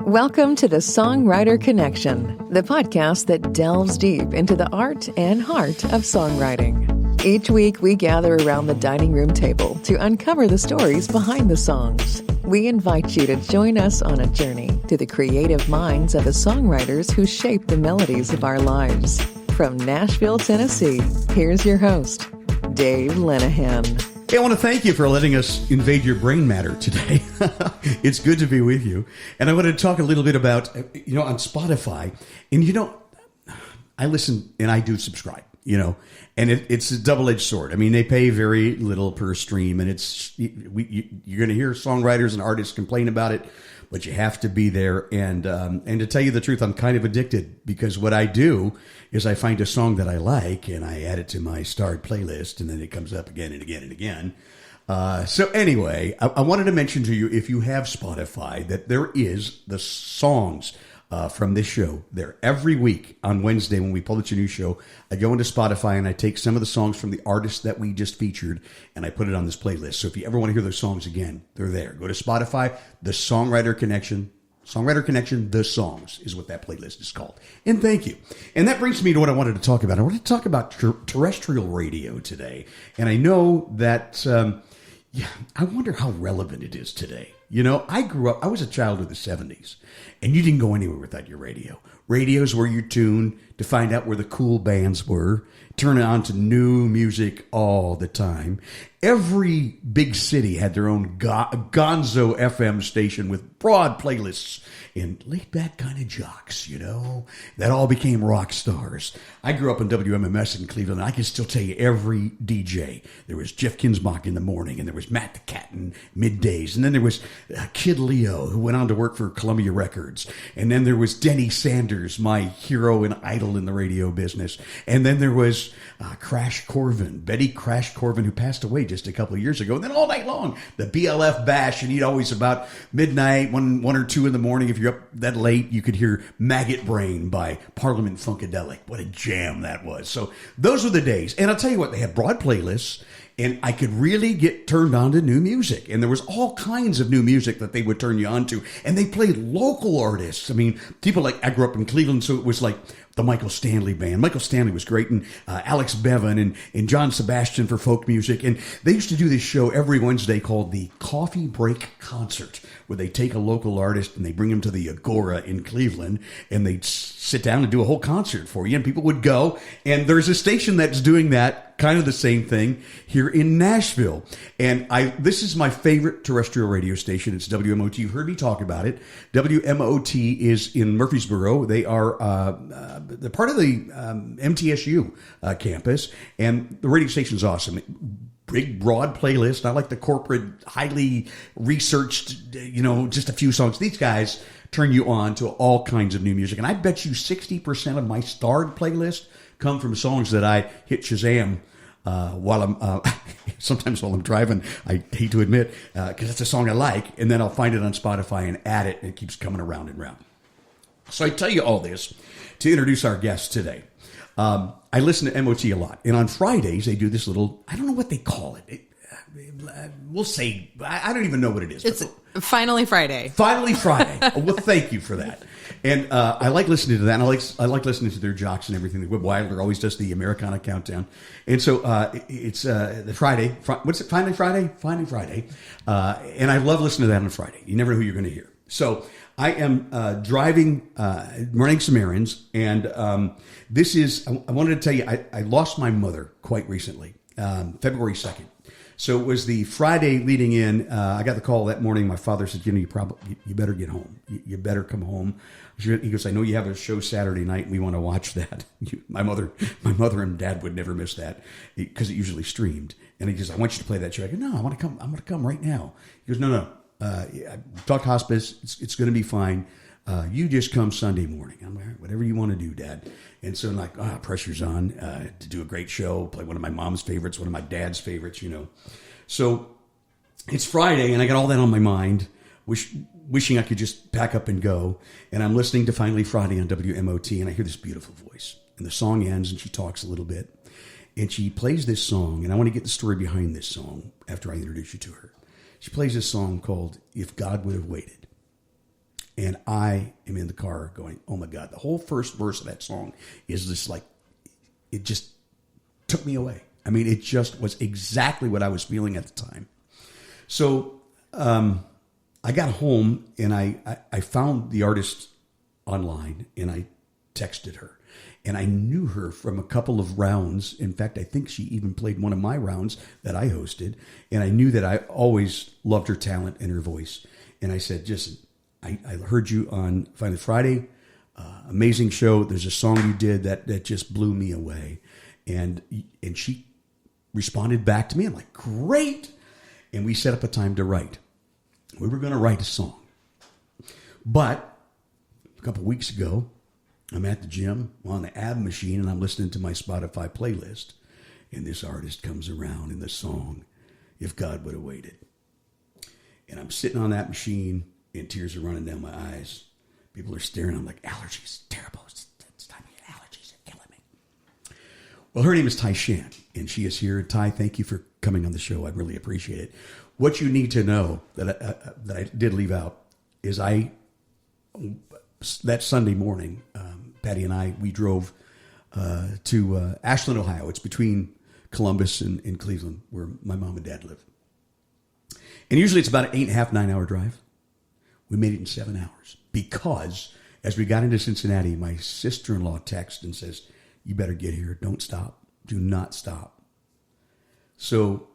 Welcome to the Songwriter Connection, the podcast that delves deep into the art and heart of songwriting. Each week, we gather around the dining room table to uncover the stories behind the songs. We invite you to join us on a journey to the creative minds of the songwriters who shape the melodies of our lives. From Nashville, Tennessee, here's your host, Dave Lenahan. Hey, I want to thank you for letting us invade your brain matter today. It's good to be with you. And I want to talk a little bit about, on Spotify. And, I listen and I do subscribe, and it's a double-edged sword. I mean, they pay very little per stream, and you're going to hear songwriters and artists complain about it, but you have to be there. And to tell you the truth, I'm kind of addicted, because what I do is I find a song that I like and I add it to my starred playlist, and then it comes up again and again and again. So anyway, I wanted to mention to you, if you have Spotify, that there is the songs from this show there every week on Wednesday when we publish a new show. I go into Spotify and I take some of the songs from the artists that we just featured and I put it on this playlist. So if you ever want to hear those songs again, they're there. Go to Spotify, the Songwriter Connection. Songwriter Connection, The Songs is what that playlist is called. And thank you. And that brings me to what I wanted to talk about. I wanted to talk about terrestrial radio today. And I know that, I wonder how relevant it is today. I was a child of the 70s, and you didn't go anywhere without your radio. Radios were your tune to find out where the cool bands were, turn it on to new music all the time. Every big city had their own gonzo FM station with broad playlists and laid-back kind of jocks, that all became rock stars. I grew up in WMMS in Cleveland, and I can still tell you every DJ. There was Jeff Kinsbach in the morning, and there was Matt the Cat in middays, and then there was Kid Leo, who went on to work for Columbia Records, and then there was Denny Sanders, my hero and idol in the radio business, and then there was Crash Corvin, Betty Crash Corvin, who passed away just a couple of years ago. And then all night long, the BLF Bash, and you'd always about midnight, one or two in the morning, if you're up that late, you could hear Maggot Brain by Parliament Funkadelic. What a jam that was. So those were the days. And I'll tell you what, they had broad playlists, and I could really get turned on to new music. And there was all kinds of new music that they would turn you on to. And they played local artists. I mean, people like, I grew up in Cleveland, so it was like the Michael Stanley Band. Michael Stanley was great, and Alex Bevan and John Sebastian for folk music. And they used to do this show every Wednesday called the Coffee Break Concert, where they take a local artist and they bring him to the Agora in Cleveland, and they'd sit down and do a whole concert for you, and people would go. And there's a station that's doing that, kind of the same thing, here in Nashville. And this is my favorite terrestrial radio station. It's WMOT. You've heard me talk about it. WMOT is in Murfreesboro. They are they're part of the MTSU campus, and the radio station is awesome. Big, broad playlist, not like the corporate, highly researched, just a few songs. These guys turn you on to all kinds of new music. And I bet you 60% of my starred playlist come from songs that I hit Shazam while I'm, sometimes while I'm driving. I hate to admit, because it's a song I like, and then I'll find it on Spotify and add it, and it keeps coming around and around. So I tell you all this to introduce our guest today. I listen to MOT a lot, and on Fridays they do this little, I don't know what they call it. We'll say, I don't even know what it is. It's Finally Friday. Finally Friday. Well, thank you for that. And I like listening to that. And I like listening to their jocks and everything. Whip Wilder always does the Americana countdown. And so it's the Friday. What's it? Finally Friday? Finally Friday. And I love listening to that on Friday. You never know who you're going to hear. So I am driving, running some errands. And I wanted to tell you, I lost my mother quite recently, February 2nd. So it was the Friday leading in. I got the call that morning. My father said, you better get home. You better come home. He goes, I know you have a show Saturday night, and we want to watch that. My mother and dad would never miss that because it usually streamed. And he goes, I want you to play that show. I go, no, I want to come. I'm going to come right now. He goes, no. Talk hospice. It's going to be fine. You just come Sunday morning. I'm like, whatever you want to do, Dad. And so I'm like, pressure's on to do a great show, play one of my mom's favorites, one of my dad's favorites, So it's Friday, and I got all that on my mind, wishing I could just pack up and go. And I'm listening to Finally Friday on WMOT, and I hear this beautiful voice. And the song ends, and she talks a little bit. And she plays this song, and I want to get the story behind this song after I introduce you to her. She plays this song called If God Would Have Waited. And I am in the car going, oh my God, the whole first verse of that song is just like, it just took me away. I mean, it just was exactly what I was feeling at the time. So I got home and I found the artist online and I texted her. And I knew her from a couple of rounds. In fact, I think she even played one of my rounds that I hosted. And I knew that I always loved her talent and her voice. And I said, just, I heard you on Finally Friday. Amazing show. There's a song you did that just blew me away. And she responded back to me. I'm like, great. And we set up a time to write. We were going to write a song. But a couple weeks ago, I'm at the gym on the ab machine and I'm listening to my Spotify playlist. And this artist comes around in the song, If God Would Have Waited. And I'm sitting on that machine and tears are running down my eyes. People are staring. I'm like, allergies, terrible. It's time to get allergies. They're killing me. Well, her name is Tai Shan and she is here. Tai, thank you for coming on the show. I really appreciate it. What you need to know that I did leave out is that Sunday morning, Patty and I, we drove to Ashland, Ohio. It's between Columbus and Cleveland, where my mom and dad live. And usually it's about an 8.5, 9 hour drive. We made it in 7 hours because as we got into Cincinnati, my sister-in-law texted and says, you better get here. Don't stop. Do not stop. So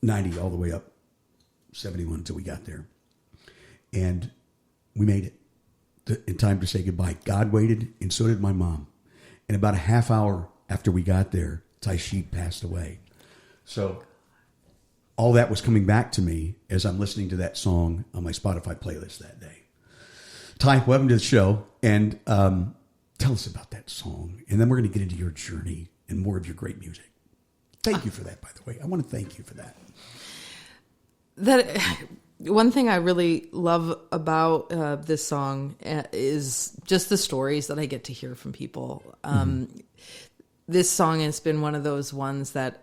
90 all the way up, 71 until we got there. And we made it in time to say goodbye. God waited, and so did my mom. And about a half hour after we got there, Tai Shan passed away. So all that was coming back to me as I'm listening to that song on my Spotify playlist that day. Tai, welcome to the show, and tell us about that song. And then we're going to get into your journey and more of your great music. Thank you for that, by the way. I want to thank you for that. One thing I really love about this song is just the stories that I get to hear from people. This song has been one of those ones that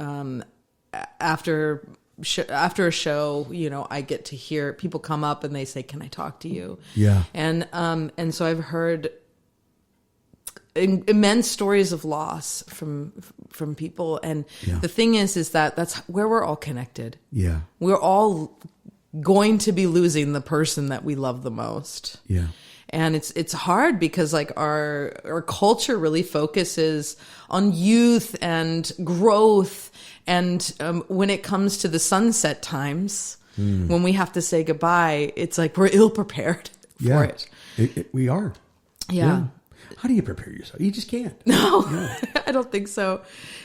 after a show, I get to hear people come up and they say, "Can I talk to you?" Yeah. And so I've heard immense stories of loss from people, and the thing is that that's where we're all connected. Yeah. We're all going to be losing the person that we love the most. Yeah. And it's hard because like our culture really focuses on youth and growth. And when it comes to the sunset times, when we have to say goodbye, it's like we're ill prepared for it. We are. Yeah. How do you prepare yourself? You just can't. No, I don't think so.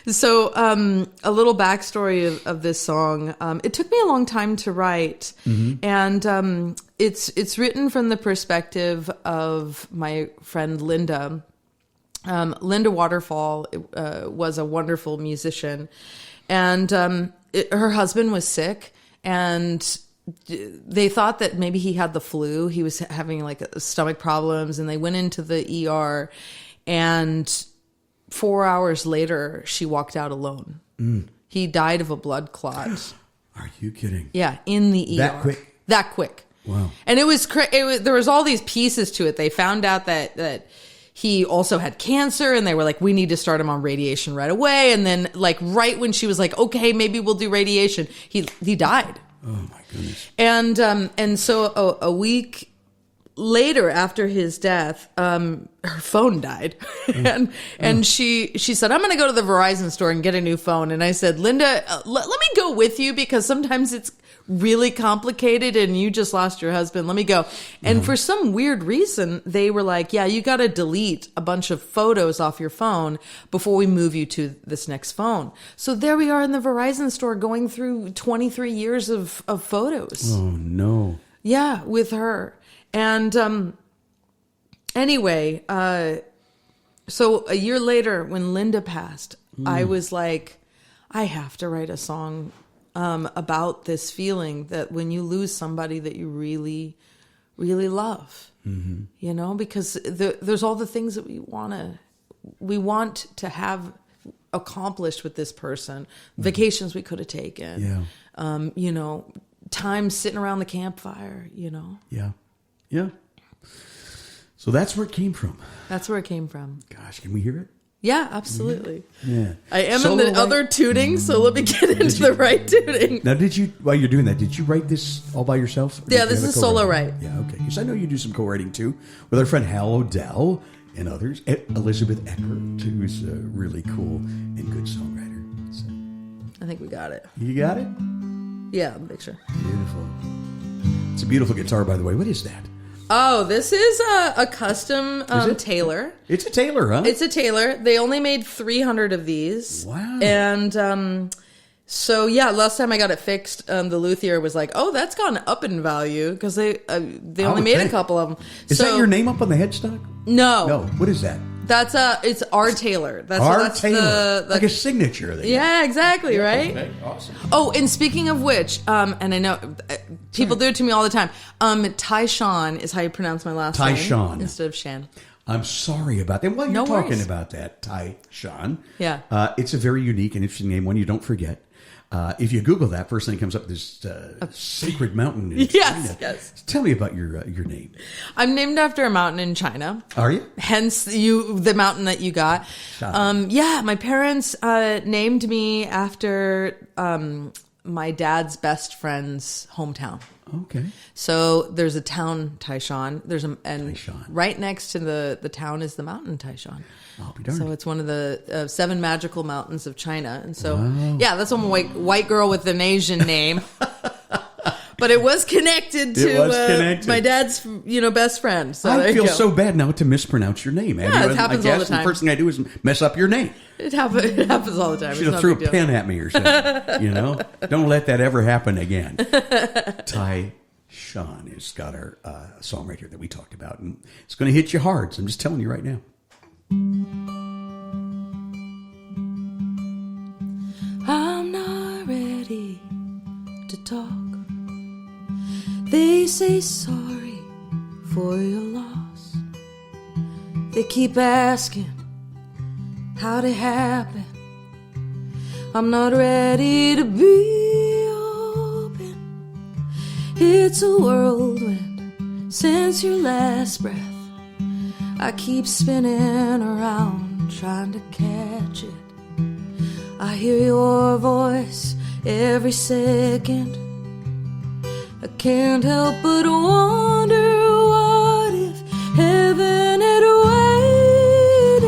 So a little backstory of this song. It took me a long time to write. And it's written from the perspective of my friend Linda. Linda Waterfall was a wonderful musician. And her husband was sick, and they thought that maybe he had the flu. He was having like stomach problems, and they went into the ER, and 4 hours later, she walked out alone. He died of a blood clot. Are you kidding? Yeah, in the ER. That quick? That quick. Wow. And it was there was all these pieces to it. They found out that he also had cancer, and they were like, we need to start him on radiation right away. And then like right when she was like, okay, maybe we'll do radiation, he died. Oh my goodness. And so a week later after his death, her phone died. and she said, I'm going to go to the Verizon store and get a new phone. And I said, Linda, let me go with you because sometimes it's really complicated and you just lost your husband. Let me go. And for some weird reason, they were like, yeah, you got to delete a bunch of photos off your phone before we move you to this next phone. So there we are in the Verizon store going through 23 years of photos. Oh, no. Yeah, with her. And anyway, so a year later when Linda passed, I was like, I have to write a song about this feeling that when you lose somebody that you really, really love, because there's all the things that we want to have accomplished with this person, vacations we could have taken, time sitting around the campfire, Yeah. Yeah. So that's where it came from. That's where it came from. Gosh, can we hear it? Yeah, absolutely. Yeah. I am Solo in the other tuning, so let me get into the right tuning. Now, while you're doing that, did you write this all by yourself? Yeah, this is solo write. Yeah, okay. Because I know you do some co-writing too with our friend Hal O'Dell and others. Elizabeth Eckert, who's a really cool and good songwriter. So, I think we got it. you got it? Yeah, picture. Beautiful. It's a beautiful guitar, by the way. What is that? Oh, this is a custom Taylor. It's a Taylor, huh? It's a Taylor. They only made 300 of these. Wow. And so, yeah, last time I got it fixed, the luthier was like, oh, that's gone up in value because they only made a couple of them. Is that your name up on the headstock? No. No. What is that? That's it's our Taylor. That's Taylor. the like a signature. Yeah, exactly, right? Okay, awesome. Oh, and speaking of which, and I know people do it to me all the time. Tai Shan is how you pronounce my last name. Tai Shan. Instead of Shan. I'm sorry about that. Well, you're No talking worries. about that, Tai Shan. Yeah. It's a very unique and interesting name, one you don't forget. If you Google that, first thing that comes up is sacred mountain in Yes, China. yes. Tell me about your name. I'm named after a mountain in China. Are you? Hence the mountain that you got. Yeah, my parents named me after my dad's best friend's hometown. Okay. So there's a town, Tai Shan. Tai Shan. Right next to the town is the mountain Tai Shan. I'll be darned. So it's one of the 7 magical mountains of China. And so, yeah, that's one white girl with an Asian name. But it was connected to my dad's, best friend. So I feel so bad now to mispronounce your name. Yeah, it happens all the time. The first thing I do is mess up your name. It happens all the time. Should have threw a pen at me or something. Don't let that ever happen again. Tai Shan has got our songwriter that we talked about, and it's going to hit you hard. So I'm just telling you right now. I'm not ready to talk. They say sorry for your loss. They keep asking how'd it happen. I'm not ready to be open. It's a whirlwind since your last breath. I keep spinning around trying to catch it. I hear your voice every second. I can't help but wonder what if heaven had waited.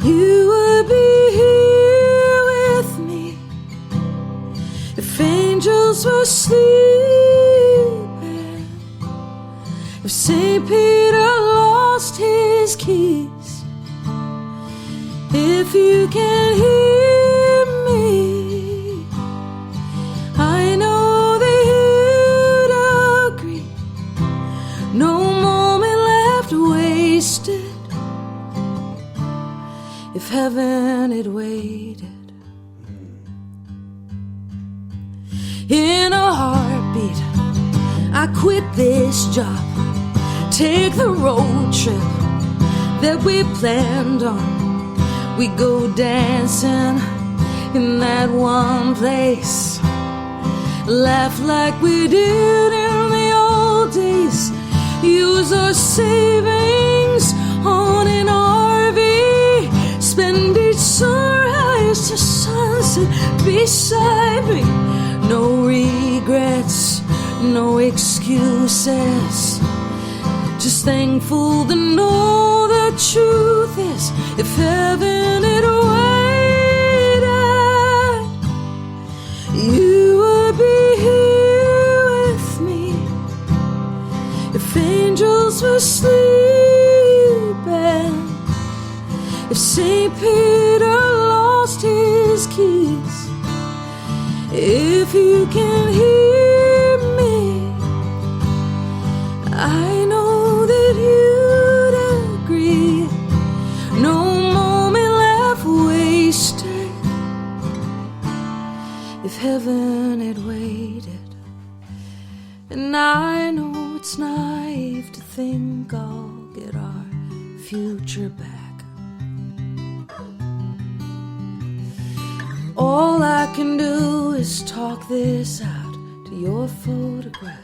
You would be here with me if angels were sleeping, if St. Peter lost his keys. If you can hear me, I know that you'd agree. No moment left wasted if heaven had waited. In a heartbeat, I quit this job, take the road trip that we planned on. We go dancing in that one place, laugh like we did in the old days, use our savings on an RV, spend each sunrise to sunset beside me. No regrets, no excuses, just thankful to know the truth is, if heaven had waited, you would be here with me. If angels were sleeping, if St. Peter lost his keys, if you can hear me, I know that you'd agree. No moment left wasted if heaven had waited. And I know it's naive to think I'll get our future back. All I can do is talk this out to your photograph.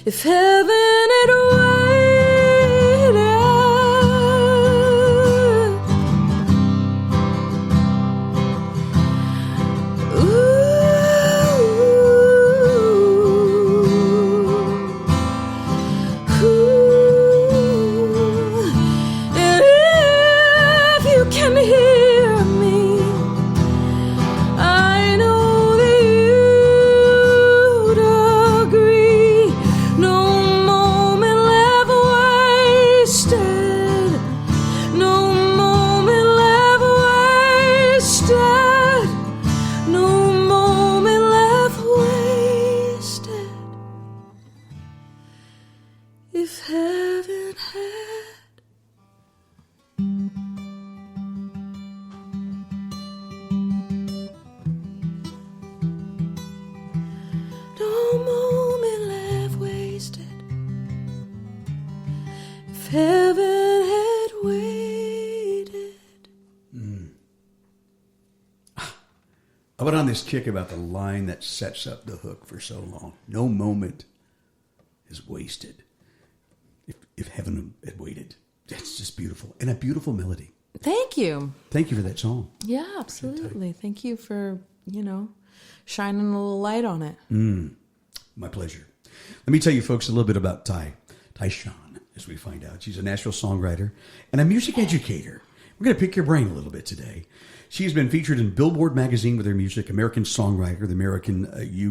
If heaven had waited, and if you can hear me, I know that you'd agree. No moment left wasted. No moment left wasted. No moment left wasted. If heaven had no moment left wasted. If heaven had waited. I went on this kick about the line that sets up the hook for so long. No moment is wasted. If heaven had waited. That's just beautiful. And a beautiful melody. Thank you. Thank you for that song. Yeah, absolutely. Thank you for, shining a little light on it. My pleasure. Let me tell you folks a little bit about Tai Shan, as we find out. She's a Nashville songwriter and a music educator. We're going to pick your brain a little bit today. She's been featured in Billboard Magazine with her music, American Songwriter, the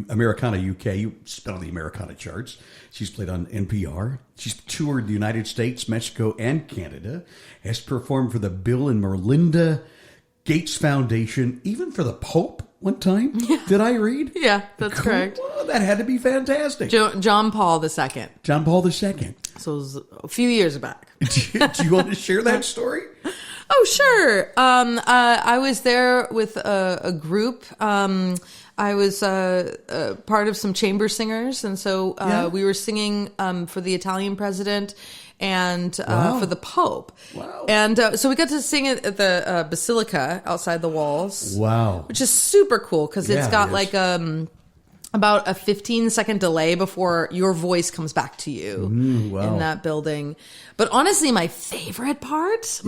Americana UK. You spell the Americana charts. She's played on NPR. She's toured the United States, Mexico, and Canada. Has performed for the Bill and Melinda Gates Foundation, even for the Pope one time. Yeah. Did I read? Yeah, that's correct. Well, that had to be fantastic. John Paul II. John Paul II. So it was a few years back. Do you want to share that story? Oh, sure. I was there with a group. I was part of some chamber singers, and so we were singing for the Italian president and for the Pope. Wow. And so we got to sing it at the Basilica outside the walls. Wow. Which is super cool because it's got like about a 15-second delay before your voice comes back to you in that building. But honestly, my favorite part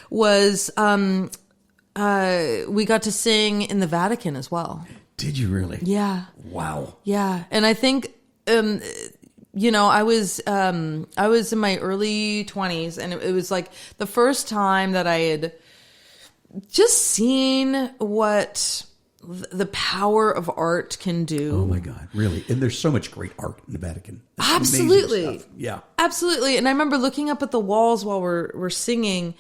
was we got to sing in the Vatican as well. Did you really? Yeah. Wow. Yeah. And I think, I was in my early 20s, and it was like the first time that I had just seen what the power of art can do. Oh my God, really? And there's so much great art in the Vatican. It's absolutely. Yeah. Absolutely. And I remember looking up at the walls while we're singing,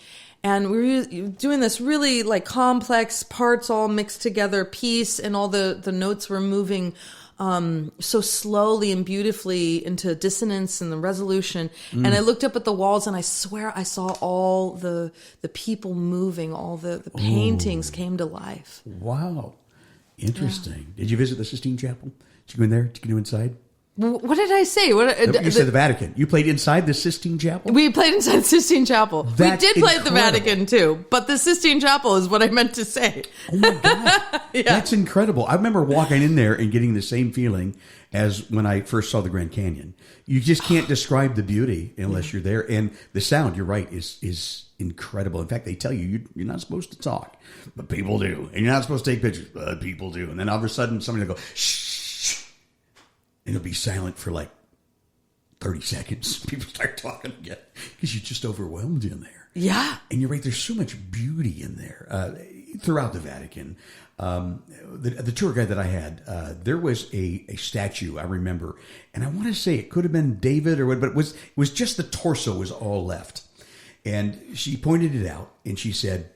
and we were doing this really like complex parts all mixed together piece, and all the notes were moving so slowly and beautifully into dissonance and the resolution. And I looked up at the walls, and I swear I saw all the people moving, all the paintings came to life. Wow. Interesting. Yeah. Did you visit the Sistine Chapel? Did you go in there? Did you go inside? What did I say? You said the Vatican. You played inside the Sistine Chapel? We played inside the Sistine Chapel. That's we did play incredible. at the Vatican too, but the Sistine Chapel is what I meant to say. Oh my God. Yeah. That's incredible. I remember walking in there and getting the same feeling as when I first saw the Grand Canyon. You just can't describe the beauty unless you're there. And the sound, you're right, is incredible. In fact, they tell you you're not supposed to talk, but people do. And you're not supposed to take pictures, but people do. And then all of a sudden somebody will go, shh, and it'll be silent for like 30 seconds. People start talking again because you're just overwhelmed in there. Yeah. And you're right, there's so much beauty in there throughout the Vatican. The tour guide that I had, there was a statue, I remember, and I want to say it could have been David or what, but it was just the torso was all left. And she pointed it out, and she said,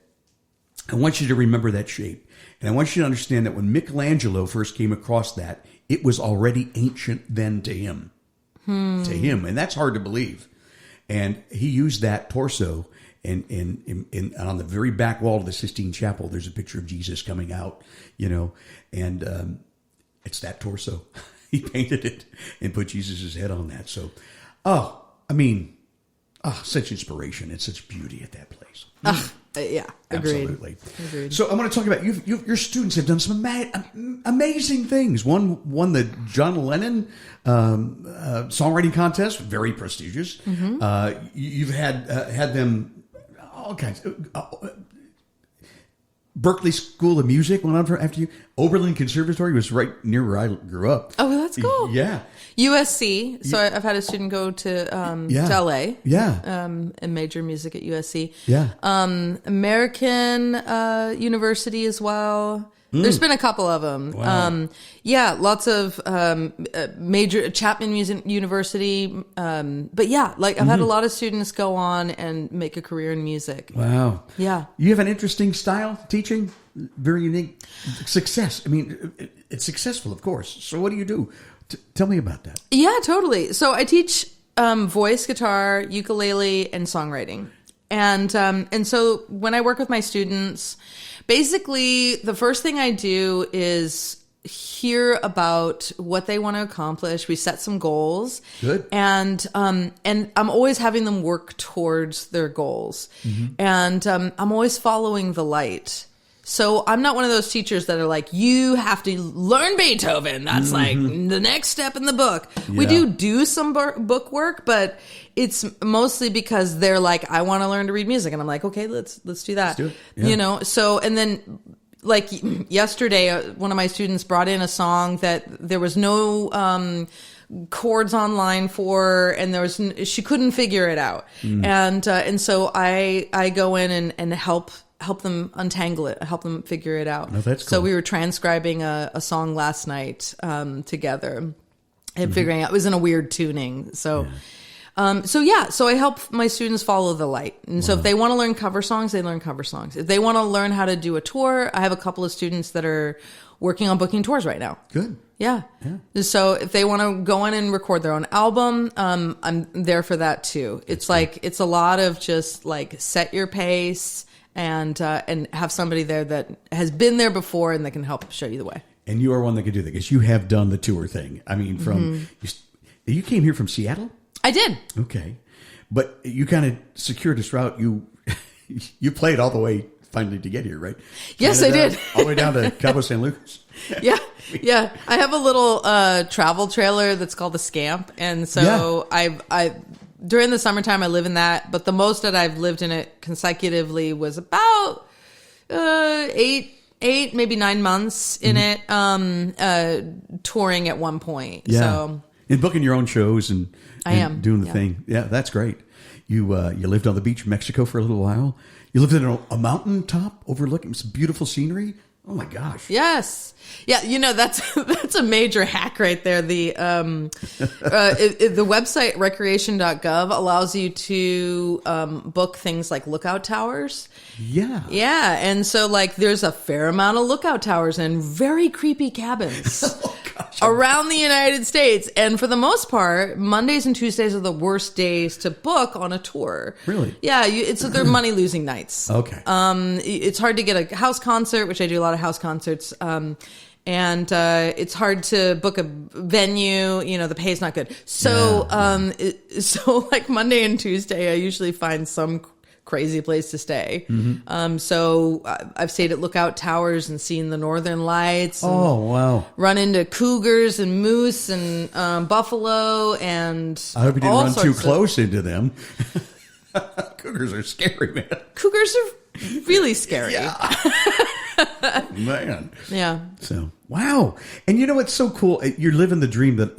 I want you to remember that shape. And I want you to understand that when Michelangelo first came across that, it was already ancient then to him. To him. And that's hard to believe. And he used that torso, and on the very back wall of the Sistine Chapel, there's a picture of Jesus coming out, and it's that torso. He painted it and put Jesus' head on that. So, such inspiration and such beauty at that place. Yeah, agreed. Absolutely. Agreed. So I want to talk about your students have done some amazing things. One won the John Lennon songwriting contest, very prestigious. You've had them all kinds. Berkeley School of Music went on after you. Oberlin Conservatory was right near where I grew up. Oh, that's cool. Yeah. USC. So I've had a student go to LA. Yeah. And major music at USC. Yeah. American University as well. There's been a couple of them. Wow. Lots of major Chapman University. But yeah, like I've had a lot of students go on and make a career in music. Wow. Yeah. You have an interesting style teaching, very unique success. I mean, it's successful, of course. So what do you do? Tell me about that. Yeah, totally. So I teach voice, guitar, ukulele, and songwriting. And so when I work with my students, basically the first thing I do is hear about what they want to accomplish. We set some goals. Good. And I'm always having them work towards their goals. And I'm always following the light. So I'm not one of those teachers that are like, you have to learn Beethoven. That's like the next step in the book. Yeah. We do some book work, but it's mostly because they're like, I want to learn to read music. And I'm like, okay, let's do that. Let's do it. Yeah. You know? So, and then like yesterday, one of my students brought in a song that there was no, chords online for, and she couldn't figure it out. And so I go in and help them untangle it, help them figure it out. Oh, that's cool. So we were transcribing a song last night together and figuring out, it was in a weird tuning. So, so I help my students follow the light. And so if they want to learn cover songs, they learn cover songs. If they want to learn how to do a tour, I have a couple of students that are working on booking tours right now. Good. Yeah. So if they want to go in and record their own album, I'm there for that too. It's it's a lot of just like set your pace and have somebody there that has been there before and that can help show you the way. And you are one that can do that because you have done the tour thing. I mean, you came here from Seattle? I did. Okay. But you kind of secured this route. You played all the way finally to get here, right? Yes, I did. All the way down to Cabo San Lucas. Yeah. I have a little travel trailer that's called the Scamp. And so I during the summertime, I live in that, but the most that I've lived in it consecutively was about 8, maybe 9 months in it, touring at one point. Yeah. So, and booking your own shows and doing the Yeah. thing. Yeah, that's great. You lived on the beach in Mexico for a little while. You lived in a mountaintop overlooking some beautiful scenery. Oh my gosh. Yes. Yeah, you know, that's a major hack right there. The the website recreation.gov allows you to book things like lookout towers. Yeah. Yeah, and so like there's a fair amount of lookout towers and very creepy cabins. Oh gosh. Around the United States. And for the most part, Mondays and Tuesdays are the worst days to book on a tour. Really? Yeah, they're money-losing nights. Okay. It's hard to get a house concert, which I do a lot of house concerts. And it's hard to book a venue. You know, the pay's not good. So, so like Monday and Tuesday, I usually find some crazy place to stay. So I've stayed at lookout towers and seen the northern lights. And oh, wow. run into cougars and moose and buffalo and I hope you didn't all run too sorts of- close into them. Cougars are scary, man. Cougars are really scary. Man. Yeah. So, wow. And you know what's so cool? You're living the dream that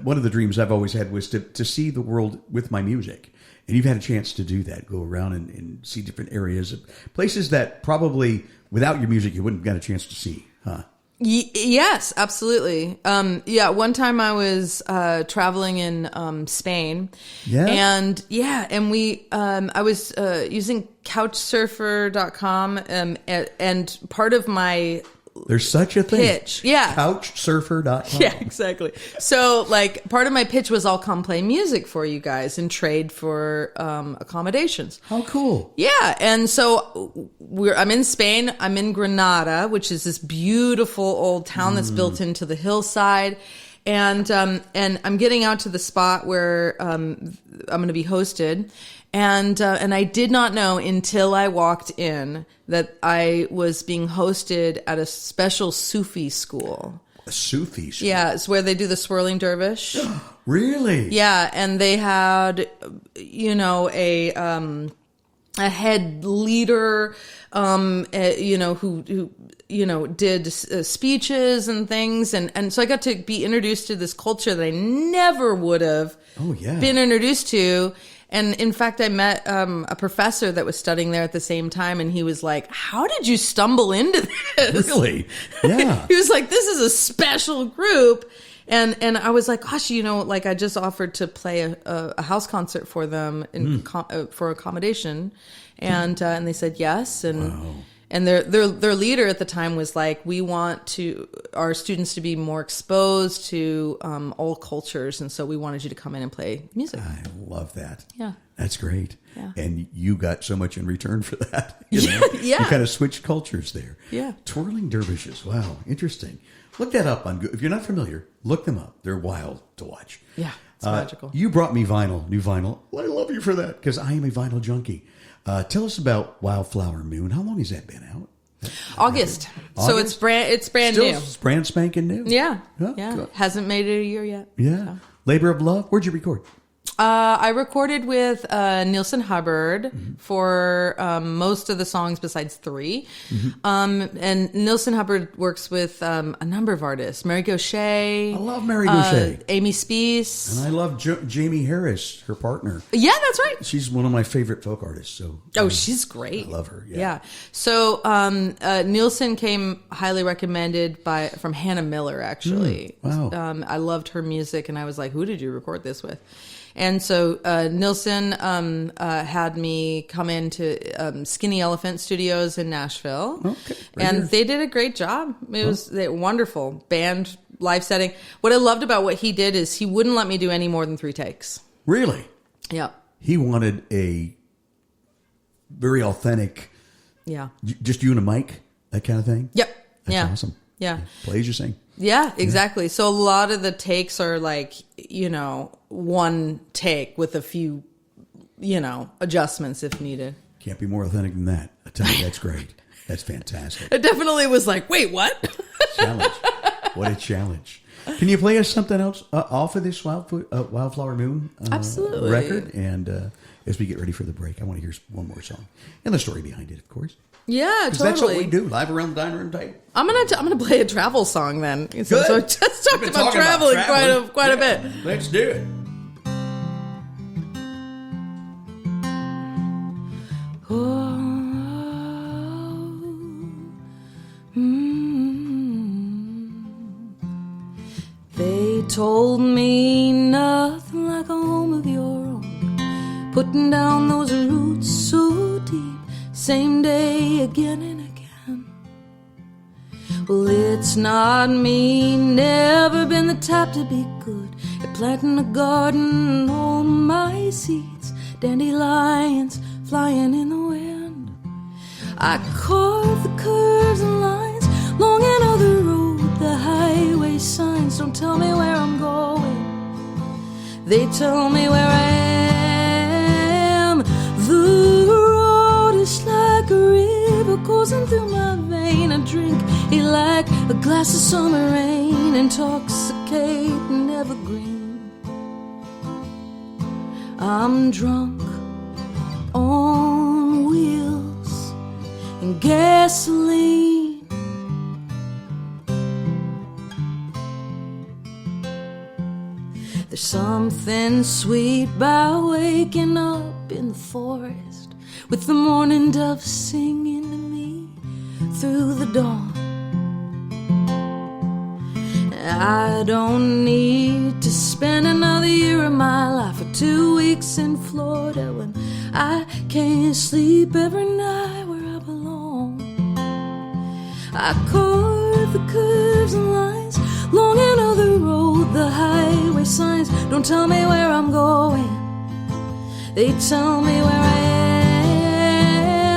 one of the dreams I've always had was to see the world with my music. And you've had a chance to do that, go around and see different areas, places that probably without your music you wouldn't have got a chance to see, huh? Yes, absolutely. One time I was traveling in Spain. Yeah. And I was using couchsurfer.com and part of my There's such a thing. pitch. Yeah. Couchsurfer.com. Yeah, exactly. So, like, part of my pitch was I'll come play music for you guys and trade for accommodations. How cool. Yeah, and so I'm in Spain. I'm in Granada, which is this beautiful old town that's built into the hillside. And I'm getting out to the spot where I'm going to be hosted. And I did not know until I walked in that I was being hosted at a special Sufi school. A Sufi school? Yeah, it's where they do the swirling dervish. Really? Yeah, and they had, a head leader, who did speeches and things. And so I got to be introduced to this culture that I never would have been introduced to. And in fact, I met a professor that was studying there at the same time, and he was like, "How did you stumble into this?" Really? Yeah. He was like, "This is a special group." And I was like, gosh, I just offered to play a house concert for them for accommodation. And they said yes. And their leader at the time was like, we want our students to be more exposed to all cultures. And so we wanted you to come in and play music. I love that. Yeah. That's great. Yeah. And you got so much in return for that. Yeah. You kind of switched cultures there. Yeah. Twirling dervishes. Wow. Interesting. Look that up on Google. If you're not familiar, look them up. They're wild to watch. Yeah. It's magical. You brought me new vinyl. Well, I love you for that because I am a vinyl junkie. Tell us about Wildflower Moon. How long has that been out? August. So it's brand new. Still brand spanking new. Yeah. Oh, yeah. good. Hasn't made it a year yet. Yeah. So. Labor of Love. Where'd you record? I recorded with Nielsen Hubbard for most of the songs besides 3. And Nielsen Hubbard works with a number of artists. Mary Gauthier. I love Mary Gauthier. Amy Speece. And I love Jamie Harris, her partner. Yeah, that's right. She's one of my favorite folk artists. So she's great. I love her. Yeah. So Nielsen came highly recommended from Hannah Miller, actually. Wow. I loved her music, and I was like, who did you record this with? And so Nielsen had me come into Skinny Elephant Studios in Nashville. Okay, and they did a great job. It was a wonderful band, live setting. What I loved about what he did is he wouldn't let me do any more than 3 takes. Really? Yeah. He wanted a very authentic, just you and a mic, that kind of thing? Yep. That's awesome. Yeah. Play as you sing. Yeah, exactly. Yeah. So a lot of the takes are like, one take with a few, adjustments if needed. Can't be more authentic than that. I tell you, that's great. That's fantastic. It definitely was like, wait, what? Challenge. What a challenge. Can you play us something else off of this Wildflower Moon Absolutely. record? And as we get ready for the break, I want to hear one more song. And the story behind it, of course. Yeah, totally. That's what we do, live around the dining room table. I'm gonna play a travel song then. Good. So I just talked about traveling quite a bit. Let's do it. They told me nothing like a home of your own, putting down those roots so deep, same day again and again. Well, it's not me, never been the type to be good at planting a garden on my seeds, dandelions flying in the wind. I carve the curves and lines long and on the road. The highway signs don't tell me where I'm going, they tell me where I am. The road is like a river coursing through my vein. I drink it like a glass of summer rain, intoxicating evergreen. I'm drunk on wheels and gasoline. There's something sweet by waking up in the forest with the morning dove singing to me through the dawn. I don't need to spend another year of my life or 2 weeks in Florida when I can't sleep every night where I belong. I carve the curves and lines long and on the road. The highway signs don't tell me where I'm going, they tell me where I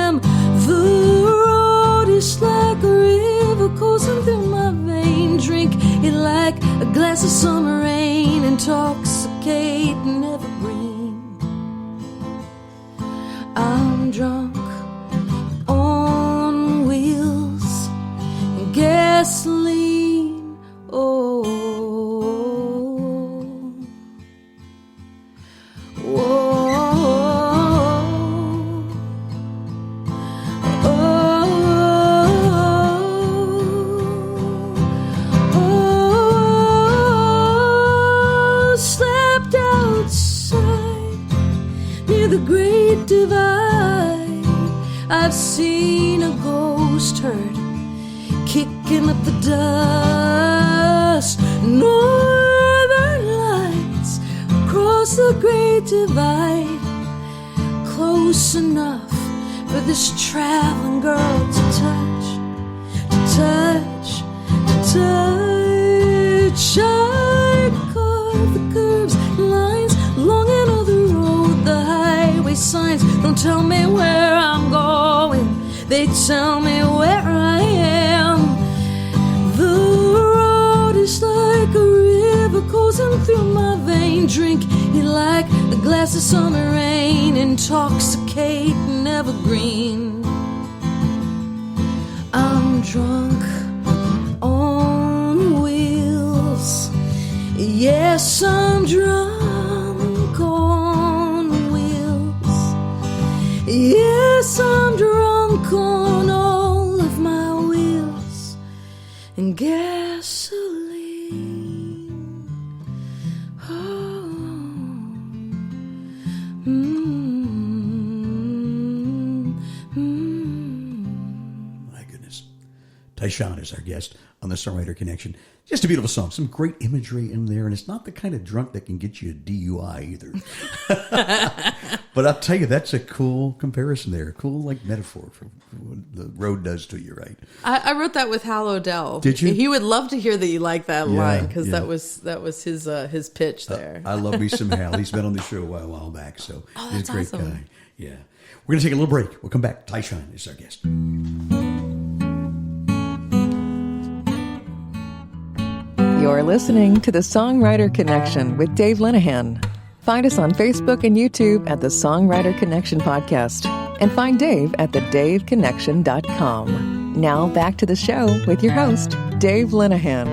am. The road is like a river coursing through my vein. Drink it like a glass glass of summer rain, intoxicating evergreen. I'm drunk on wheels and gasoline. Oh, whoa. The great divide, I've seen a ghost herd kicking up the dust. Northern lights across the great divide, close enough for this traveling girl to touch, to touch, to touch. I carve the curves, lines long and all the road, the highway signs don't tell me where I'm going, they tell me where I am. The road is like a river coursing through my vein. Drink it like a glass of summer rain, intoxicating evergreen. I'm drunk on wheels. Yes, I'm drunk on wheels. Yes, I'm drunk on all of my wheels and gasoline. Oh, My goodness. Tai Shan is our guest on the Songwriter Connection. Just a beautiful song. Some great imagery in there, and it's not the kind of drunk that can get you a DUI either. But I'll tell you, that's a cool comparison there. A cool, like, metaphor for what the road does to you, right? I wrote that with Hal O'Dell. Did you? He would love to hear that you like that line, because yeah. that was his pitch there. I love me some Hal. He's been on the show a while back, so he's a great awesome. guy. Yeah. We're going to take a little break. We'll come back. Tai Shan is our guest. You're listening to the Songwriter Connection with Dave Linehan. Find us on Facebook and YouTube at the Songwriter Connection Podcast. And find Dave at thedaveconnection.com. Now back to the show with your host, Dave Linehan.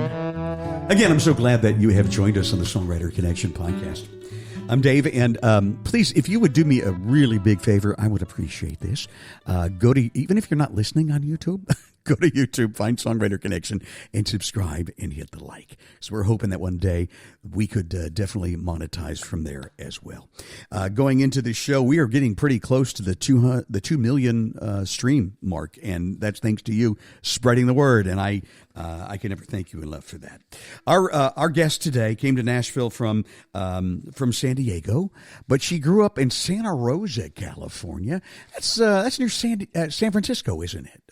Again, I'm so glad that you have joined us on the Songwriter Connection podcast. I'm Dave, and please, if you would do me a really big favor, I would appreciate this. Go to, even if you're not listening on YouTube, go to YouTube, find Songwriter Connection, and subscribe and hit the like. So we're hoping that one day we could definitely monetize from there as well. Going into the show, we are getting pretty close to the 2 million stream mark, and that's thanks to you spreading the word, and I can never thank you enough for that. Our guest today came to Nashville from San Diego, but she grew up in Santa Rosa, California. That's near San Francisco, isn't it?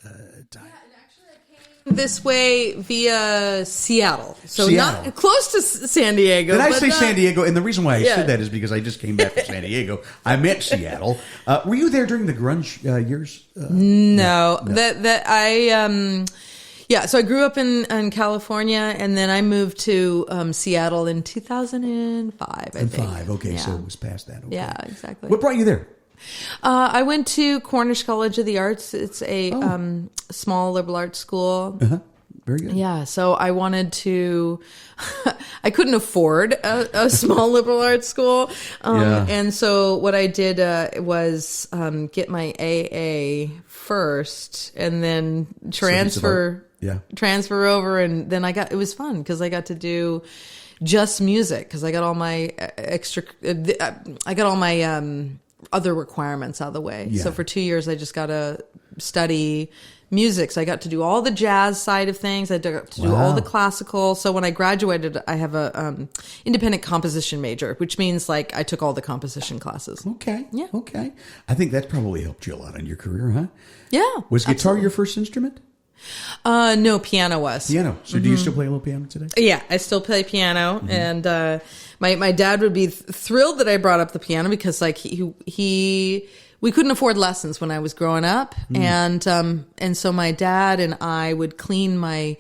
This way via Seattle. So not close to San Diego. Did I say San Diego? And the reason why I said that is because I just came back from San Diego. I meant Seattle. Were you there during the grunge years? No. So I grew up in California, and then I moved to Seattle in 2005, I think. Okay, yeah. so it was past that. Okay. Yeah, exactly. What brought you there? I went to Cornish College of the Arts. It's a small liberal arts school. Uh-huh. Very good. Yeah, so I wanted to... I couldn't afford a small liberal arts school. And so what I did was get my AA first and then transfer over. And then it was fun because I got to do just music because I got all my other requirements out of the way. Yeah. So for 2 years, I just got to study music. So I got to do all the jazz side of things. I got to do all the classical. So when I graduated, I have a independent composition major, which means like I took all the composition classes. Okay. Yeah. Okay. I think that probably helped you a lot in your career, huh? Yeah. Was guitar your first instrument? No, piano was. Piano. So do you still play a little piano today? Yeah, I still play piano, and my dad would be thrilled that I brought up the piano because like we couldn't afford lessons when I was growing up, and so my dad and I would clean my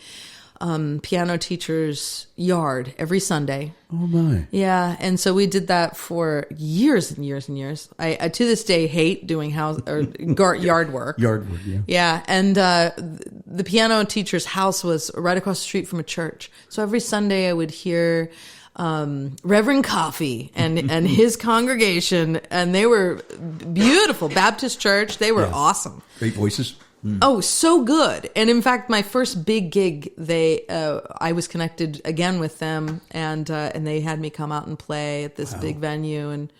piano teacher's yard every Sunday. Oh my! Yeah, and so we did that for years and years and years. I to this day hate doing yard work. Yard work, yeah. Yeah, and the piano teacher's house was right across the street from a church. So every Sunday I would hear Reverend Coffee and his congregation, and they were beautiful. Baptist church. They were awesome. Great voices. Oh, so good. And in fact, my first big gig, I was connected again with them, and they had me come out and play at this big venue and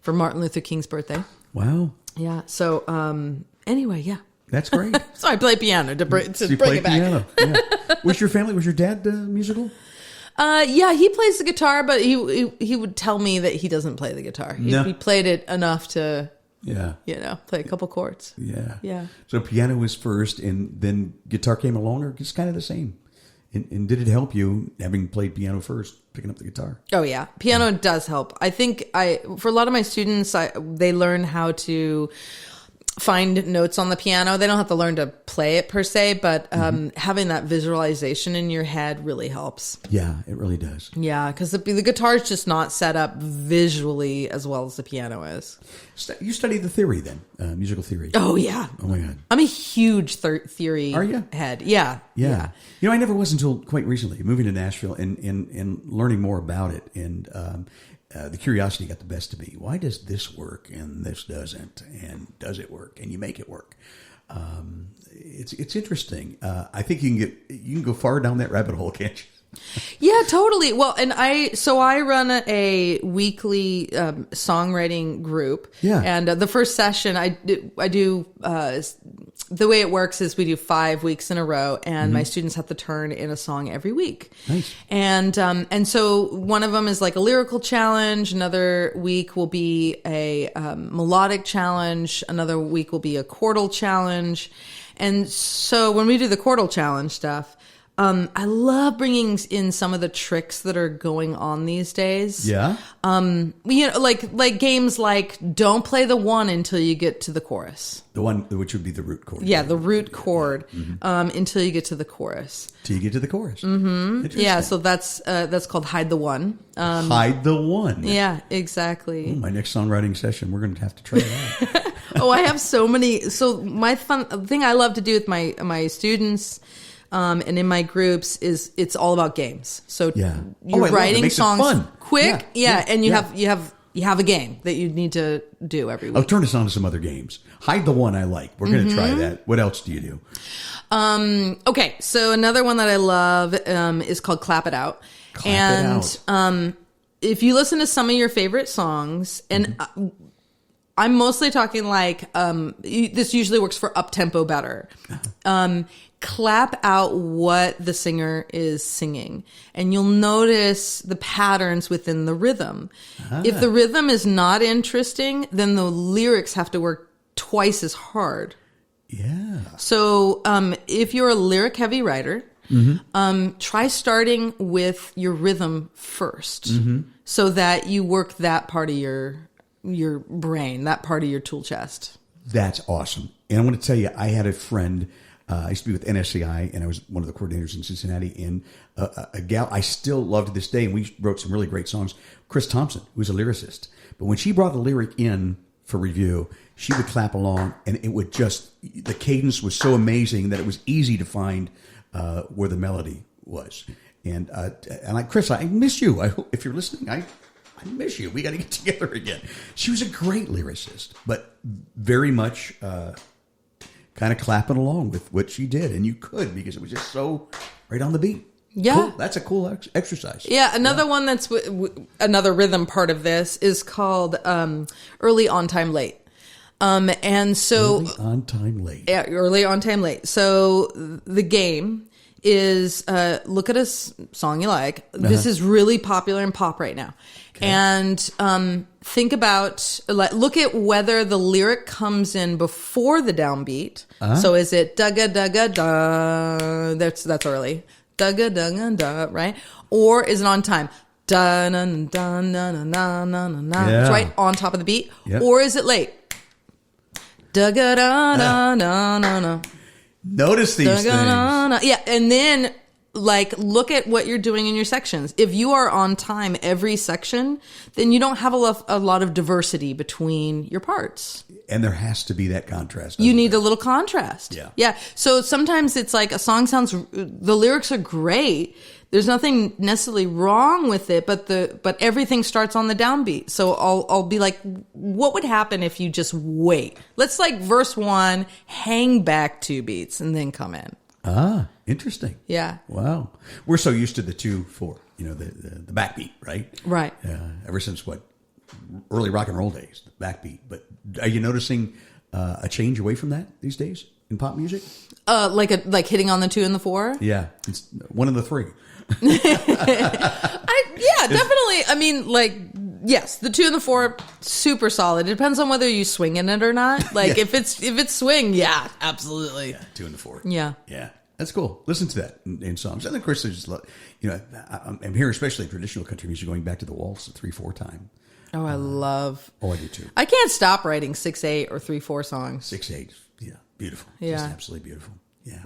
for Martin Luther King's birthday. Wow. Yeah. So anyway, yeah. That's great. So I play piano to bring it back. Piano. Yeah. Was your dad musical? Yeah, he plays the guitar, but he would tell me that he doesn't play the guitar. He played it enough to... Yeah. Play a couple chords. Yeah. Yeah. So piano was first, and then guitar came along, or it's kind of the same? And did it help you, having played piano first, picking up the guitar? Oh, yeah. Piano does help. I think for a lot of my students, they learn how to find notes on the piano. They don't have to learn to play it per se, but having that visualization in your head really helps. Yeah, it really does. Yeah, because the guitar is just not set up visually as well as the piano is. You study the theory then, musical theory. Oh, yeah. Oh, my God. I'm a huge theory Are you? head. Yeah. Yeah. You know, I never was until quite recently, moving to Nashville and learning more about it. And the curiosity got the best of me. Why does this work and this doesn't? And does it work? And you make it work. It's interesting. I think you can go far down that rabbit hole, can't you? Yeah, totally. Well, and I run a weekly songwriting group. Yeah. And the first session I do the way it works is we do 5 weeks in a row, and my students have to turn in a song every week. Nice. And so one of them is like a lyrical challenge. Another week will be a melodic challenge. Another week will be a chordal challenge. And so when we do the chordal challenge stuff, I love bringing in some of the tricks that are going on these days. Yeah. Like games like don't play the one until you get to the chorus. The one which would be the root chord. Yeah, the root chord until you get to the chorus. Till you get to the chorus. Mm-hmm. Yeah, so that's called hide the one. Hide the one. Yeah, exactly. Oh, my next songwriting session, we're going to have to try that. I have so many. So my fun thing I love to do with my students. And in my groups it's all about games. So you're writing songs quick, and you have a game that you need to do every week. I'll turn us on to some other games. Hide the one I like. We're going to try that. What else do you do? Okay, so another one that I love is called Clap It Out. Clap It Out. If you listen to some of your favorite songs, and I'm mostly talking like this usually works for up-tempo better. Clap out what the singer is singing, and you'll notice the patterns within the rhythm. If the rhythm is not interesting, then the lyrics have to work twice as hard. Yeah. So if you're a lyric heavy writer, try starting with your rhythm first, so that you work that part of your brain, that part of your tool chest. That's awesome. And I want to tell you, I had a friend. I used to be with NSCI, and I was one of the coordinators in Cincinnati. And a gal I still love to this day, and we wrote some really great songs. Chris Thompson, who's a lyricist, but when she brought the lyric in for review, she would clap along, and it would the cadence was so amazing that it was easy to find where the melody was. And like Chris, I miss you. I hope if you're listening, I miss you. We got to get together again. She was a great lyricist, but very much. Kind of clapping along with what she did, and you could because it was just so right on the beat. Yeah, cool. That's a cool exercise. Yeah, another one that's another rhythm part of this is called early on time late. And so early on time late. Yeah, early on time late. So the game is look at a song you like. This is really popular in pop right now. Okay. And think about, look at whether the lyric comes in before the downbeat. So is it dugga dugga da? That's early. Dugga dugga da, right? Or is it on time? Da na na na na na na na. It's right on top of the beat. Yep. Or is it late? Dugga da na na na na. Notice these things. Yeah, and then like, look at what you're doing in your sections. If you are on time every section, then you don't have a lot of diversity between your parts. And there has to be that contrast. You need a little contrast. Yeah. Yeah. So sometimes it's like a song the lyrics are great. There's nothing necessarily wrong with it, but everything starts on the downbeat. So I'll be like, what would happen if you just wait? Let's like verse 1, hang back 2 beats and then come in. Ah, interesting. Yeah. Wow. We're so used to the 2/4, the backbeat, right? Right. Ever since early rock and roll days, the backbeat. But are you noticing a change away from that these days in pop music? Like hitting on the 2 and the 4? Yeah, it's one of the 3. Definitely. I mean, like, yes, the 2 and the 4, super solid. It depends on whether you swing in it or not. Like, if it's swing, yeah, absolutely. Yeah, 2 and the 4. Yeah. Yeah. That's cool. Listen to that in songs. And of course, there's, I'm here, especially in traditional country music, going back to the waltz, the 3/4 time. Oh, I love. Oh, I do too. I can't stop writing 6/8 or 3/4 songs. 6/8. Yeah. Beautiful. Yeah. Just absolutely beautiful. Yeah.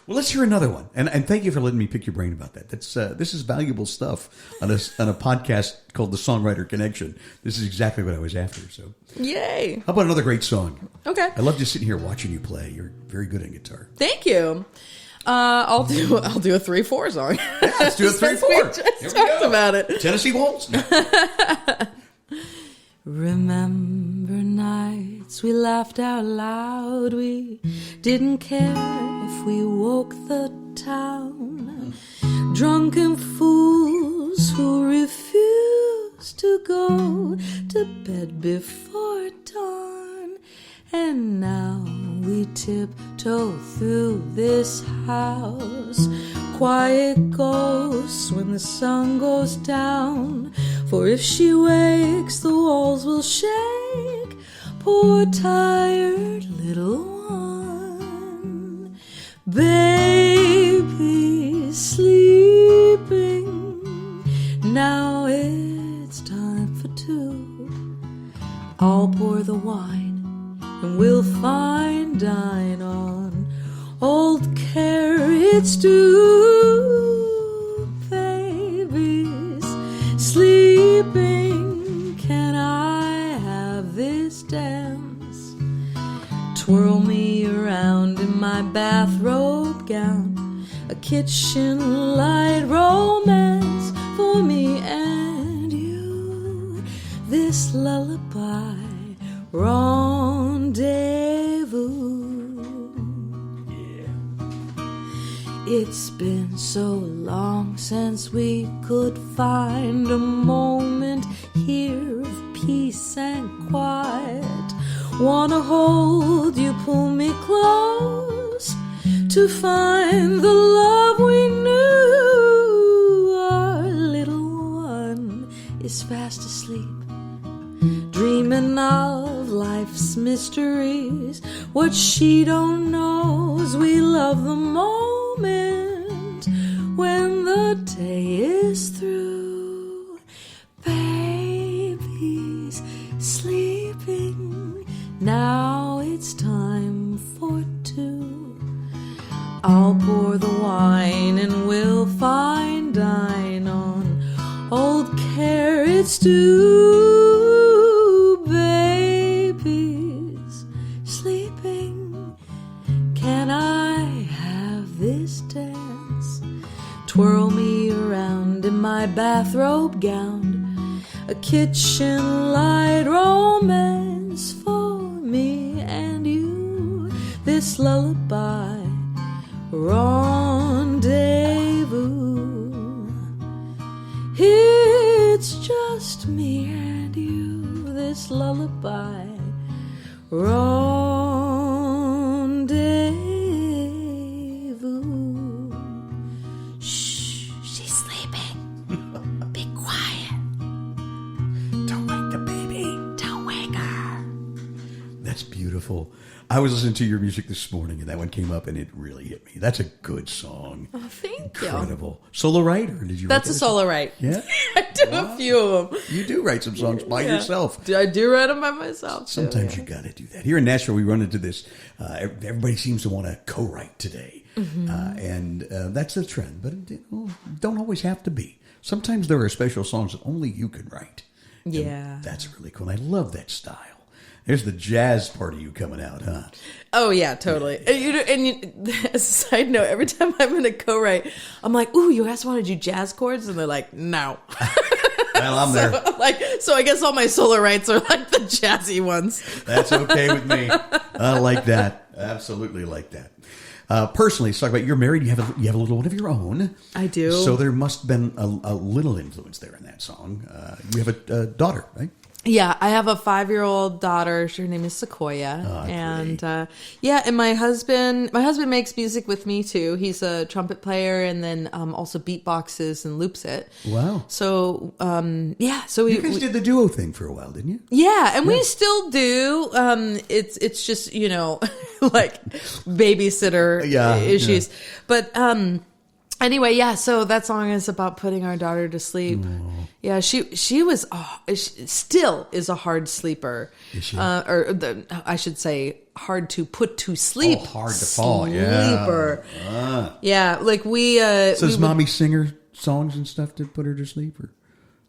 Well, let's hear another one, and thank you for letting me pick your brain about that. This is valuable stuff on a podcast called the Songwriter Connection. This is exactly what I was after. So, yay! How about another great song? Okay, I love just sitting here watching you play. You're very good on guitar. Thank you. I'll do a 3/4 song. Yeah, let's do a 3/4. We just talked about it. Tennessee Waltz. Remember nights we laughed out loud. We didn't care if we woke the town. Drunken fools who refused to go to bed before dawn. And now we tiptoe through this house. Quiet ghosts when the sun goes down. For if she wakes, the walls will shake. Poor tired little one. Baby sleeping. Now it's time for 2. I'll pour the wine and we'll fine dine on old carrot stew. Baby's sleeping. Can I have this dance? Twirl me around in my bathrobe gown. A kitchen light romance for me and you. This lullaby rendezvous. It's been so long since we could find a moment here of peace and quiet. Wanna hold you, pull me close to find the love we knew. Our little one is fast asleep, dreaming of life's mysteries. What she don't know is we love the moment when the day is through. Baby's sleeping. Now it's time for 2. I'll pour the wine and we'll fine dine on old carrot stew. Baby's sleeping. Can I have this dance? Twirl me around in my bathrobe gown. A kitchen light romance for me and you. This lullaby rendezvous. It's just me and you. This lullaby rendezvous. Shh, she's sleeping. Be quiet. Don't wake the baby. Don't wake her. That's beautiful. I was listening to your music this morning, and that one came up, and it really hit me. That's a good song. Oh, thank you. Incredible. Solo writer? Did you? That's write a that? solo write. Yeah. I do a few of them. You do write some songs by yourself. I do write them by myself. Sometimes you got to do that. Here in Nashville, we run into this. Everybody seems to want to co-write today. And that's the trend, but don't always have to be. Sometimes there are special songs that only you can write. Yeah. And that's really cool. And I love that style. There's the jazz part of you coming out, huh? Oh yeah, totally. And as a side note, every time I'm going to co-write, I'm like, "Ooh, you guys want to do jazz chords?" And they're like, "No." Well, I'm there. So I guess all my solo writes are like the jazzy ones. That's okay with me. I like that. Absolutely like that. Personally, let's talk about, you're married. You have a little one of your own. I do. So there must have been a little influence there in that song. You have a daughter, right? Yeah, I have a 5-year-old daughter. Her name is Sequoia, and and my husband makes music with me too. He's a trumpet player, and then also beatboxes and loops it. Wow! So so you guys did the duo thing for a while, didn't you? Yeah, and we still do. It's just like babysitter issues, but. Anyway, so that song is about putting our daughter to sleep. Aww. Yeah, she was still is a hard sleeper. Is she? I should say hard to put to sleep. Oh, hard to fall. Sleeper. Yeah, like we. So does mommy sing her songs and stuff to put her to sleep? Or?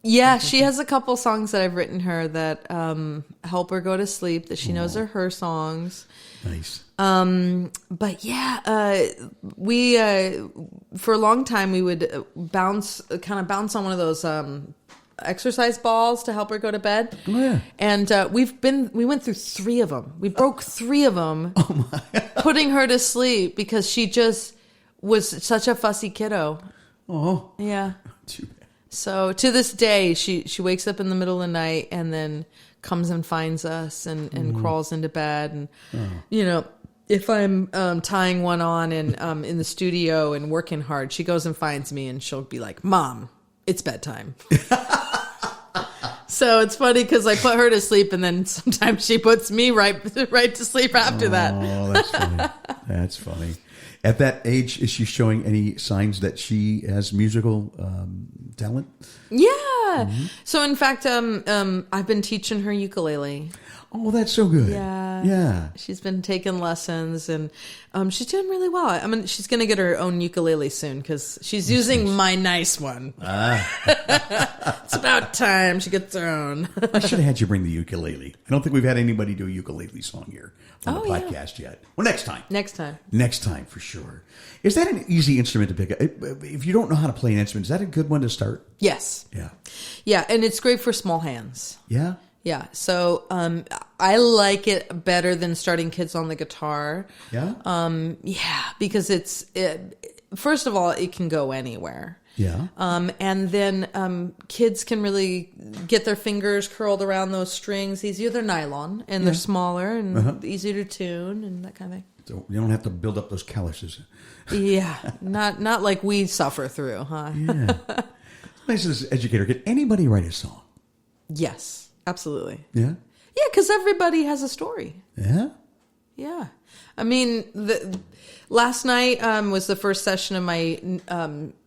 Yeah, she has a couple songs that I've written her that help her go to sleep. That she knows are her songs. Nice. But we for a long time we would bounce on one of those exercise balls to help her go to bed. Oh yeah. And we went through 3 of them. We broke 3 of them. Oh my! Putting her to sleep because she just was such a fussy kiddo. Oh. Yeah. Too bad. So to this day, she wakes up in the middle of the night and then comes and finds us and crawls into bed. And, if I'm tying one on and in the studio and working hard, she goes and finds me and she'll be like, "Mom, it's bedtime." So it's funny because I put her to sleep and then sometimes she puts me right to sleep after that. Oh, that's funny. That's funny. At that age, is she showing any signs that she has musical talent? Yeah. Mm-hmm. So in fact, I've been teaching her ukulele. Oh, that's so good. Yeah. She's been taking lessons and she's doing really well. I mean, she's going to get her own ukulele soon because she's using my nice one. It's about time she gets her own. I should have had you bring the ukulele. I don't think we've had anybody do a ukulele song here on the podcast yet. Well, next time. Next time, for sure. Is that an easy instrument to pick up? If you don't know how to play an instrument, is that a good one to start? Yes. Yeah. Yeah, and it's great for small hands. Yeah? Yeah, so I like it better than starting kids on the guitar. Yeah? Because first of all, it can go anywhere. Yeah. And then kids can really get their fingers curled around those strings easier. They're nylon, and they're smaller and easier to tune and that kind of thing. So you don't have to build up those calluses. Yeah, not like we suffer through, huh? Yeah. Nice as an educator. Can anybody write a song? Yes. Absolutely. Yeah? Yeah, because everybody has a story. Yeah? Yeah. I mean, last night was the first session of my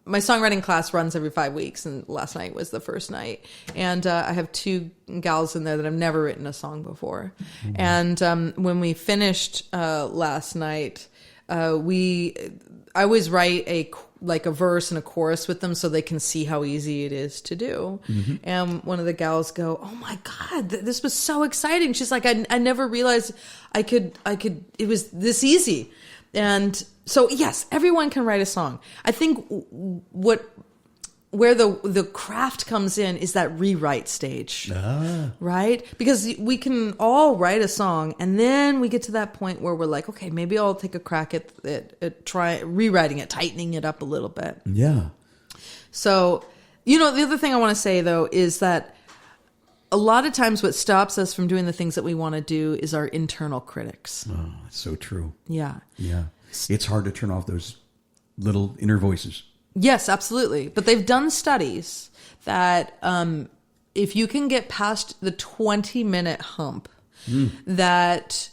songwriting class runs every 5 weeks, and last night was the first night. And I have 2 gals in there that have never written a song before. Mm-hmm. And when we finished last night, I always write a verse and a chorus with them so they can see how easy it is to do. Mm-hmm. And one of the gals go, "Oh my God, this was so exciting." She's like, I never realized I could, it was this easy. And so, yes, everyone can write a song. I think where the craft comes in is that rewrite stage, right? Because we can all write a song, and then we get to that point where we're like, okay, maybe I'll take a crack at try rewriting it, tightening it up a little bit. Yeah. So, the other thing I want to say though is that a lot of times what stops us from doing the things that we want to do is our internal critics. Oh, that's so true. Yeah. Yeah. It's hard to turn off those little inner voices. Yes, absolutely. But they've done studies that if you can get past the 20-minute hump, that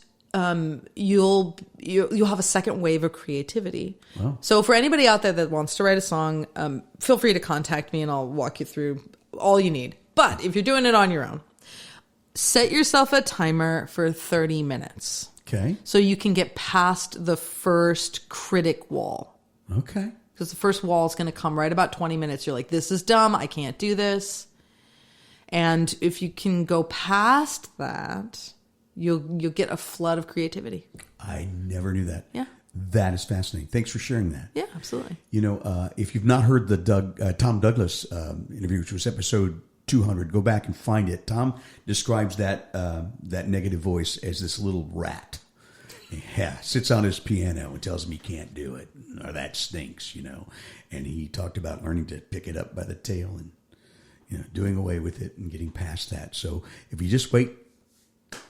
you'll have a second wave of creativity. Wow. So for anybody out there that wants to write a song, feel free to contact me and I'll walk you through all you need. But if you're doing it on your own, set yourself a timer for 30 minutes. Okay. So you can get past the first critic wall. Okay. Because the first wall is going to come right about 20 minutes. You're like, this is dumb. I can't do this. And if you can go past that, you'll get a flood of creativity. I never knew that. Yeah. That is fascinating. Thanks for sharing that. Yeah, absolutely. You know, if you've not heard the Tom Douglas interview, which was episode 200, go back and find it. Tom describes that negative voice as this little rat. Yeah, sits on his piano and tells him he can't do it, or that stinks, you know. And he talked about learning to pick it up by the tail and, you know, doing away with it and getting past that. So if you just wait,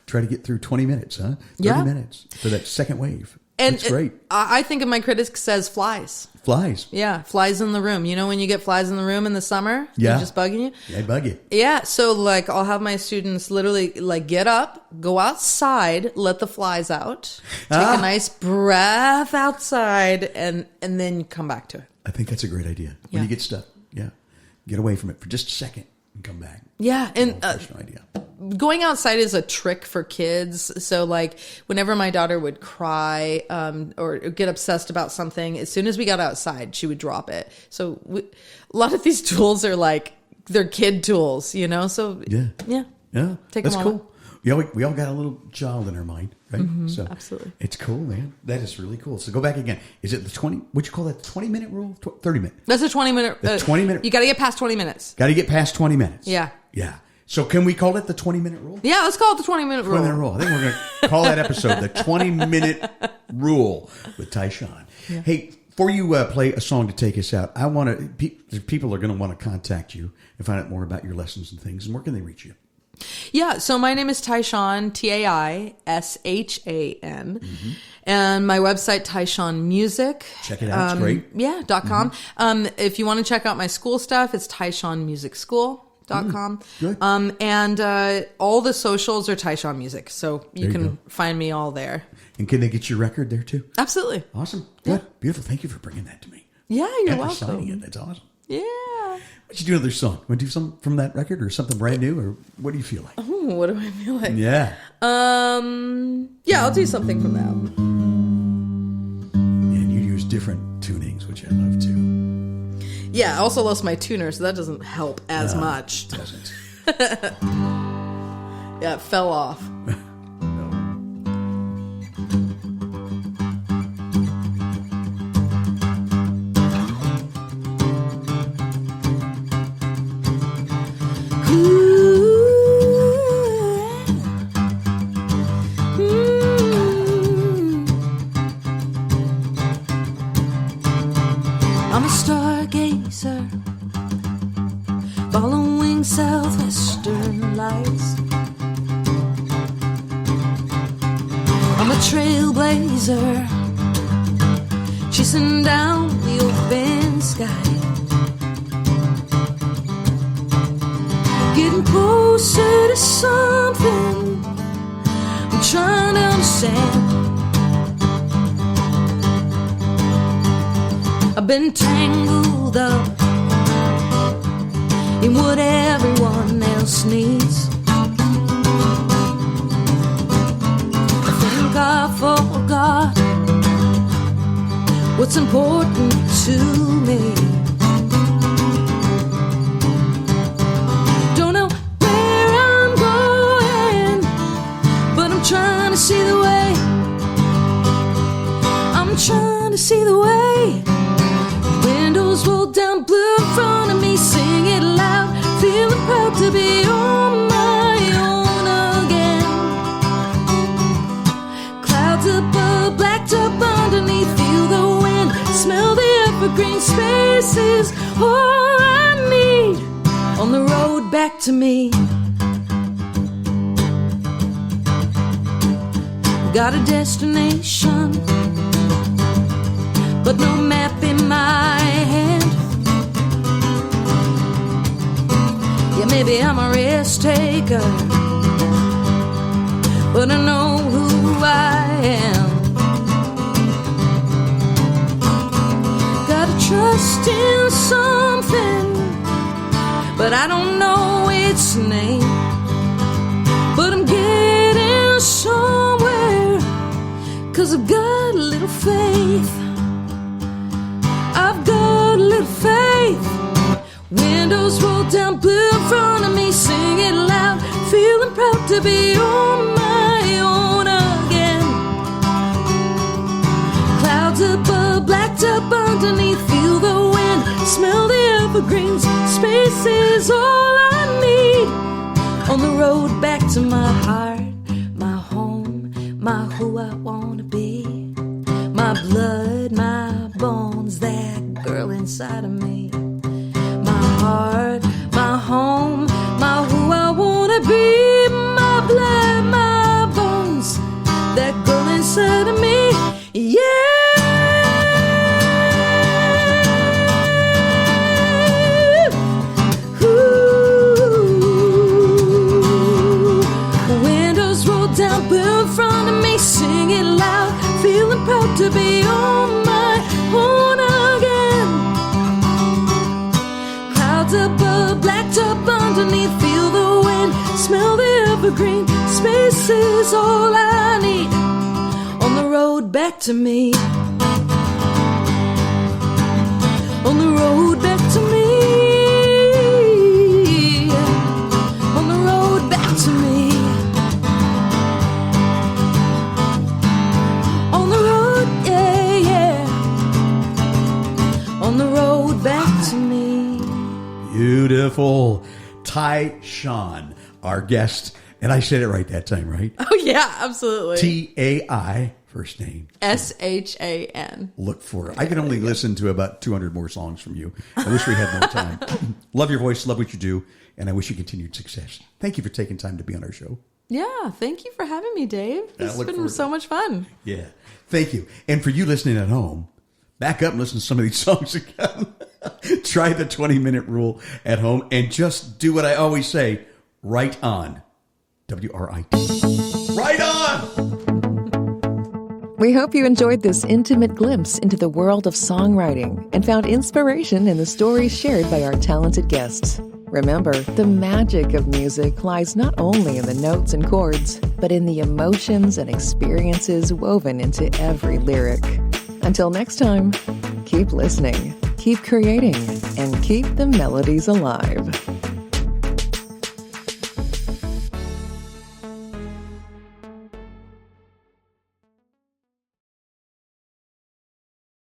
try to get through 20 minutes, huh? 30 minutes for that second wave. And that's great. I think of my critics as flies. Flies. Yeah, flies in the room. You know when you get flies in the room in the summer? Yeah. They're just bugging you? They bug you. Yeah, so like I'll have my students literally like get up, go outside, let the flies out, take a nice breath outside, and then come back to it. I think that's a great idea. When you get stuck, get away from it for just a second and come back. Yeah, and Personal idea. going outside is a trick for kids. So like whenever my daughter would cry or get obsessed about something, as soon as we got outside, she would drop it. So a lot of these tools are like, they're kid tools, you know? So yeah. Take them that's all cool. We all got a little child in our mind, right? So absolutely. It's cool, man. That is really cool. So go back again. Is it the 20, would you call that the 20-minute rule? 30-minute? That's a 20-minute. 20-minute. You got to get past 20 minutes. Got to get past 20 minutes. Yeah. Yeah. So can we call it the 20-minute rule? Yeah, let's call it the 20-minute rule. 20-minute rule. I think we're going to call that episode the 20-minute rule with Tai Shan. Yeah. Hey, before you play a song to take us out, I want to. People are going to want to contact you and find out more about your lessons and things. And where can they reach you? Yeah, so my name is Tai Shan, TAISHAN. And my website, Tai Shan Music. Check it out. It's great. Yeah, .com. If you want to check out my school stuff, it's TaiShanMusicSchool.com. Good. And all the socials are Tai Shan Music. So you can find me all there. And can they get your record there too? Absolutely. Awesome. Good. Yeah. Beautiful. Thank you for bringing that to me. Yeah, you're and welcome. for signing it. That's awesome. Yeah. What you do another song? Want to do something from that record or something brand new, or what do you feel like? Oh, what do I feel like? Yeah. Yeah, I'll do something from that. And you use different tunings, which I love too. Yeah, I also lost my tuner, so that doesn't help as much. It doesn't. Yeah, it fell off. I'm a stargazer, following southwestern lights. I'm a trailblazer, chasing down the open sky. Getting closer to something I'm trying to understand. I've been tangled up in what everyone else needs. I think I forgot what's important to me. Don't know where I'm going, but I'm trying to see the way. I'm trying to see the way. Windows roll down blue in front of me, sing it loud, feeling proud to be on my own again. Clouds above, black top underneath, feel the wind, smell the evergreen spaces, all I need on the road back to me. Got a destination, but no map in my hand. Yeah, maybe I'm a risk taker, but I know who I am. Gotta trust in something, but I don't know its name. But I'm getting somewhere underneath. I've got a little faith. Windows roll down, blue in front of me, sing it loud, feeling proud to be on my own again. Clouds above, blacked up underneath, feel the wind, smell the evergreens, space is all I need. On the road back to my heart, my home, my who I wanna be, my blood, my bones, that girl inside of me. My heart, my home, my who I wanna be, my blood, my bones, that girl inside of me, yeah. Down, blue in front of me, sing it loud, feeling proud to be on my own again. Clouds above, blacked up underneath, feel the wind, smell the evergreen, space is all I need. On the road back to me, on the road back to me, on the road back to me. Beautiful. Tai Shan, our guest. And I said it right that time, right? Oh, yeah, absolutely. T-A-I, first name. S-H-A-N. Look for it. I can only listen to about 200 more songs from you. I wish we had more time. Love your voice, love what you do, and I wish you continued success. Thank you for taking time to be on our show. Yeah, thank you for having me, Dave. This has been so much fun. Yeah, thank you. And for you listening at home, back up and listen to some of these songs again. Try the 20-minute rule at home and just do what I always say, right on. W-R-I-T. Right on! We hope you enjoyed this intimate glimpse into the world of songwriting and found inspiration in the stories shared by our talented guests. Remember, the magic of music lies not only in the notes and chords, but in the emotions and experiences woven into every lyric. Until next time, keep listening, keep creating, and keep the melodies alive.